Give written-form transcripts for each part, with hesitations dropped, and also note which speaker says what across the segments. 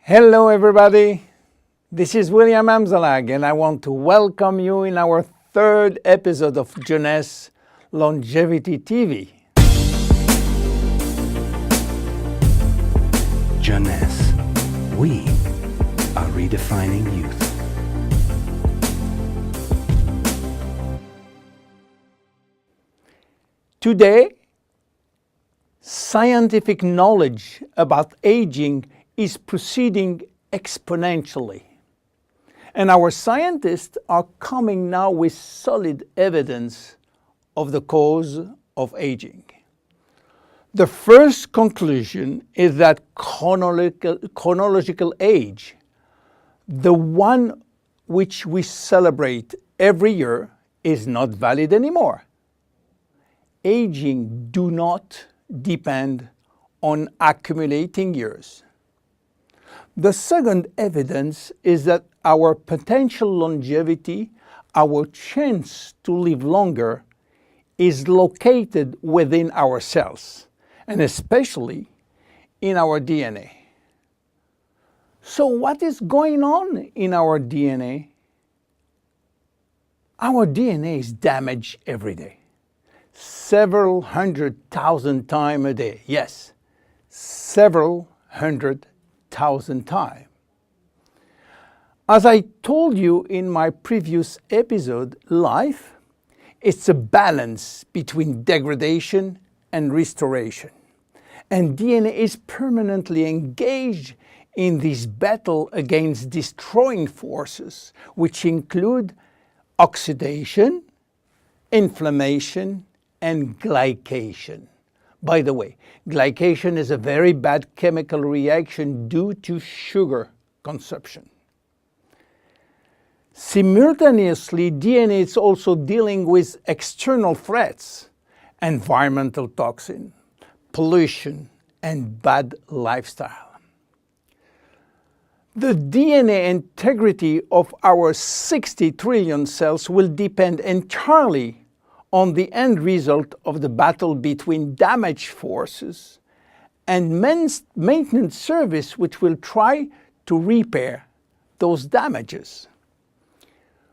Speaker 1: Hello everybody, this is William Amzalag and I want to welcome you in our third episode of Jeunesse Longevity TV.
Speaker 2: Jeunesse, we are redefining youth.
Speaker 1: Today, scientific knowledge about aging is proceeding exponentially. And our scientists are coming now with solid evidence of the cause of aging. The first conclusion is that chronological age, the one which we celebrate every year, is not valid anymore. Aging do not depend on accumulating years. The second evidence is that our potential longevity, our chance to live longer, is located within our cells, and especially in our DNA. So what is going on in our DNA? Our DNA is damaged every day. Several 100,000 times a day. Yes, several 100,000 times. As I told you in my previous episode, life is a balance between degradation and restoration. And DNA is permanently engaged in this battle against destroying forces, which include oxidation, inflammation, and glycation. By the way, glycation is a very bad chemical reaction due to sugar consumption. Simultaneously, DNA is also dealing with external threats, environmental toxin, pollution, and bad lifestyle. The DNA integrity of our 60 trillion cells will depend entirely on the end result of the battle between damage forces and maintenance service, which will try to repair those damages.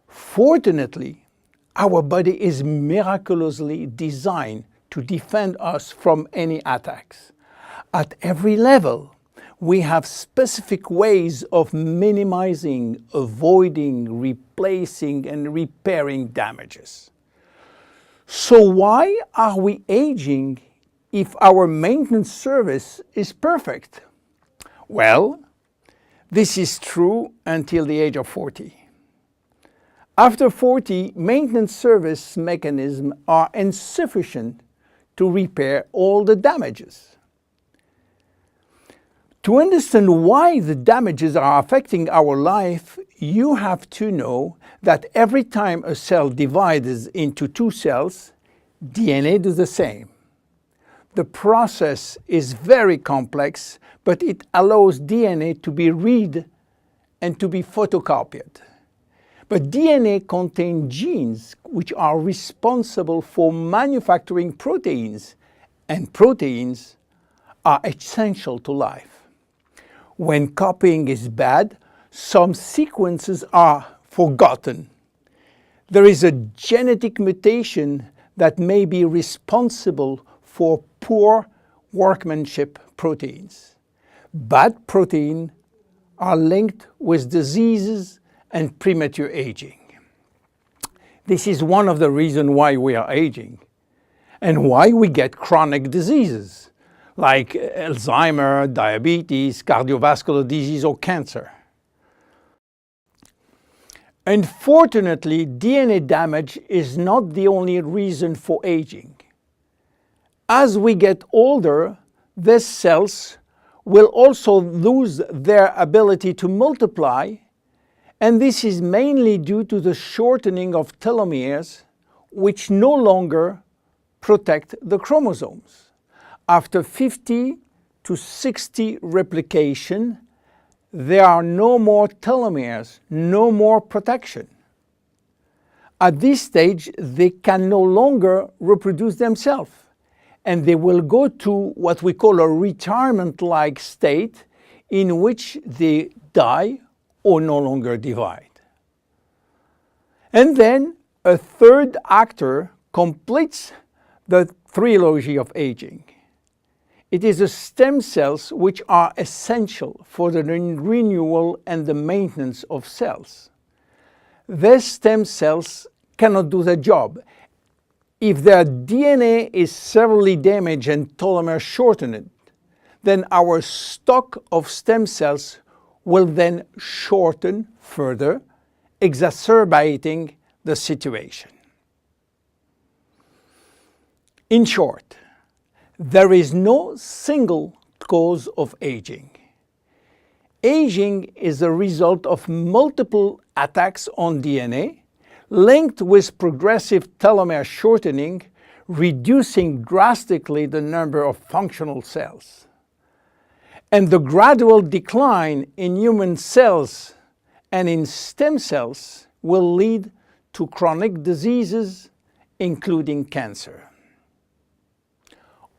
Speaker 1: Fortunately, our body is miraculously designed to defend us from any attacks. At every level, we have specific ways of minimizing, avoiding, replacing, and repairing damages. So why are we aging if our maintenance service is perfect? Well, this is true until the age of 40. After 40, maintenance service mechanisms are insufficient to repair all the damages. To understand why the damages are affecting our life, you have to know that every time a cell divides into two cells, DNA does the same. The process is very complex, but it allows DNA to be read and to be photocopied. But DNA contains genes which are responsible for manufacturing proteins, and proteins are essential to life. When copying is bad, some sequences are forgotten. There is a genetic mutation that may be responsible for poor workmanship proteins. Bad proteins are linked with diseases and premature aging. This is one of the reasons why we are aging and why we get chronic diseases like Alzheimer's, diabetes, cardiovascular disease, or cancer. Unfortunately, DNA damage is not the only reason for aging. As we get older, these cells will also lose their ability to multiply, and this is mainly due to the shortening of telomeres, which no longer protect the chromosomes. After 50 to 60 replication, there are no more telomeres, no more protection. At this stage, they can no longer reproduce themselves, and they will go to what we call a retirement-like state in which they die or no longer divide. And then a third actor completes the trilogy of aging. It is the stem cells which are essential for the renewal and the maintenance of cells. These stem cells cannot do the job. If their DNA is severely damaged and telomere shortened, then our stock of stem cells will then shorten further, exacerbating the situation. In short, there is no single cause of aging. Aging is a result of multiple attacks on DNA linked with progressive telomere shortening, reducing drastically the number of functional cells. And the gradual decline in human cells and in stem cells will lead to chronic diseases, including cancer.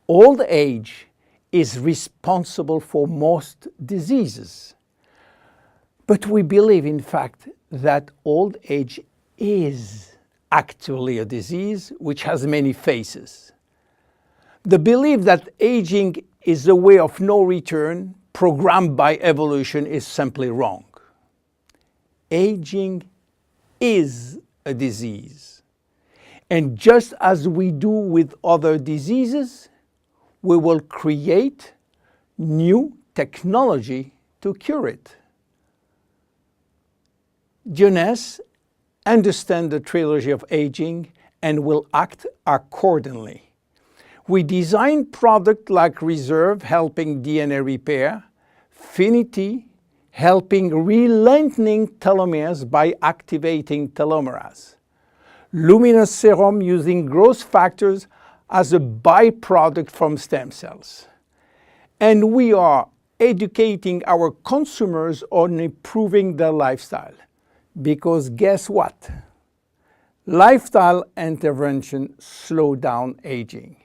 Speaker 1: Old age is responsible for most diseases. But we believe, in fact, that old age is actually a disease which has many faces. The belief that aging is a way of no return programmed by evolution is simply wrong. Aging is a disease. And just as we do with other diseases, we will create new technology to cure it. Jeunesse understands the trilogy of aging and will act accordingly. We design products like Reserve, helping DNA repair, Finity, helping re-lengthening telomeres by activating telomerase, Luminous Serum using growth factors as a byproduct from stem cells. And we are educating our consumers on improving their lifestyle. Because guess what? Lifestyle intervention slow down aging.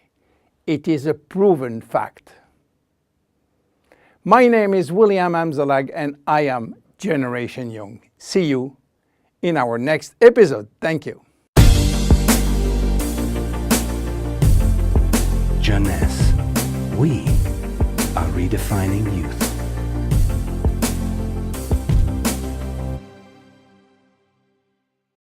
Speaker 1: It is a proven fact. My name is William Amzalag and I am Generation Young. See you in our next episode. Thank you.
Speaker 2: Jeunesse. We are redefining youth.